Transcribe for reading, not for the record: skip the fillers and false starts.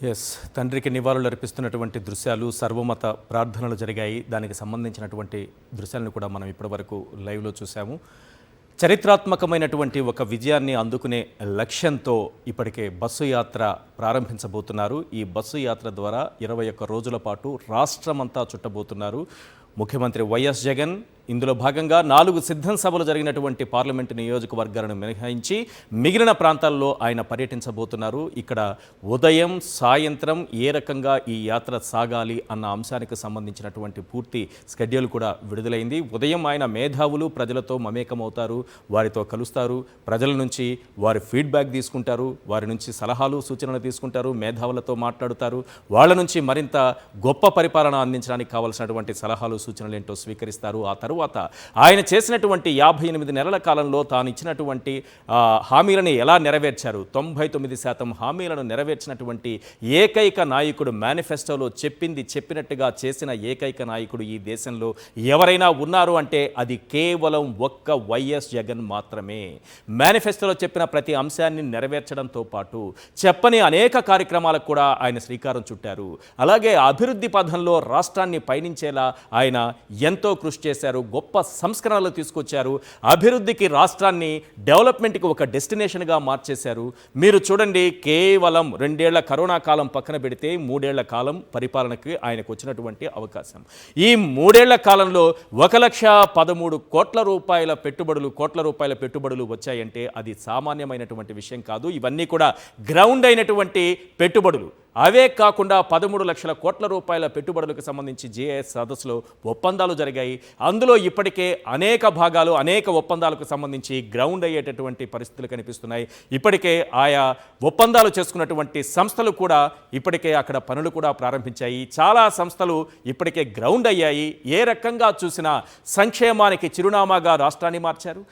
Yes తండ్రికి నివాళులు అర్పిస్తున్నటువంటి దృశ్యాలు సర్వమత ప్రార్థనలు జరిగాయి. దానికి సంబంధించినటువంటి దృశ్యాలను కూడా మనం ఇప్పటివరకు లైవ్లో చూసాము. చరిత్రాత్మకమైనటువంటి ఒక విజయాన్ని అందుకునే లక్ష్యంతో ఇప్పటికే బస్సు యాత్ర ప్రారంభించబోతున్నారు. ఈ బస్సు యాత్ర ద్వారా 21 రోజుల పాటు రాష్ట్రమంతా చుట్టబోతున్నారు ముఖ్యమంత్రి వైఎస్ జగన్. ఇందులో భాగంగా 4 సిద్ధం సభలు జరిగినటువంటి పార్లమెంటు నియోజకవర్గాలను మినహాయించి మిగిలిన ప్రాంతాల్లో ఆయన పర్యటించబోతున్నారు. ఇక్కడ ఉదయం సాయంత్రం ఏ రకంగా ఈ యాత్ర సాగాలి అన్న అంశానికి సంబంధించినటువంటి పూర్తి షెడ్యూల్ కూడా విడుదలైంది. ఉదయం ఆయన మేధావులు ప్రజలతో మమేకమవుతారు, వారితో కలుస్తారు, ప్రజల నుంచి వారి ఫీడ్బ్యాక్ తీసుకుంటారు, వారి నుంచి సలహాలు సూచనలు తీసుకుంటారు, మేధావులతో మాట్లాడుతారు, వాళ్ళ నుంచి మరింత గొప్ప పరిపాలన అందించడానికి కావాల్సినటువంటి సలహాలు సూచనలు ఏంటో స్వీకరిస్తారు. ఆ తర్వాత ఆయన చేసినటువంటి 58 నెలల కాలంలో తాను ఇచ్చినటువంటి హామీలను ఎలా నెరవేర్చారు, 99% హామీలను నెరవేర్చినటువంటి ఏకైక నాయకుడు, మేనిఫెస్టోలో చెప్పింది చెప్పినట్టుగా చేసిన ఏకైక నాయకుడు ఈ దేశంలో ఎవరైనా ఉన్నారు అంటే అది కేవలం ఒక్క వైఎస్ జగన్ మాత్రమే. మేనిఫెస్టోలో చెప్పిన ప్రతి అంశాన్ని నెరవేర్చడంతో పాటు చెప్పని అనేక కార్యక్రమాలకు కూడా ఆయన శ్రీకారం చుట్టారు. అలాగే అభివృద్ధి పథంలో రాష్ట్రాన్ని పయనించేలా ఆయన ఎంతో కృషి చేశారు, గొప్ప సంస్కరణలు తీసుకొచ్చారు, అభివృద్ధికి రాష్ట్రాన్ని డెవలప్మెంట్కి ఒక డెస్టినేషన్గా మార్చేశారు. మీరు చూడండి, కేవలం 2 ఏళ్ల కరోనా కాలం పక్కన పెడితే 3 ఏళ్ల కాలం పరిపాలనకి ఆయనకు వచ్చినటువంటి అవకాశం. ఈ 3 ఏళ్ల కాలంలో 1,13 కోట్ల రూపాయల పెట్టుబడులు వచ్చాయంటే అది సామాన్యమైనటువంటి విషయం కాదు. ఇవన్నీ కూడా గ్రౌండ్ అయినటువంటి పెట్టుబడులు. అవే కాకుండా 13 లక్షల కోట్ల రూపాయల పెట్టుబడులకు సంబంధించి జిఐఎస్ సదస్సులో ఒప్పందాలు జరిగాయి. అందులో ఇప్పటికే అనేక ఒప్పందాలకు సంబంధించి గ్రౌండ్ అయ్యేటటువంటి పరిస్థితులు కనిపిస్తున్నాయి. ఇప్పటికే ఆయా ఒప్పందాలు చేసుకున్నటువంటి సంస్థలు కూడా ఇప్పటికే అక్కడ పనులు కూడా ప్రారంభించాయి. చాలా సంస్థలు ఇప్పటికే గ్రౌండ్ అయ్యాయి. ఏ రకంగా చూసినా సంక్షేమానికి చిరునామాగా రాష్ట్రాన్ని మార్చారు,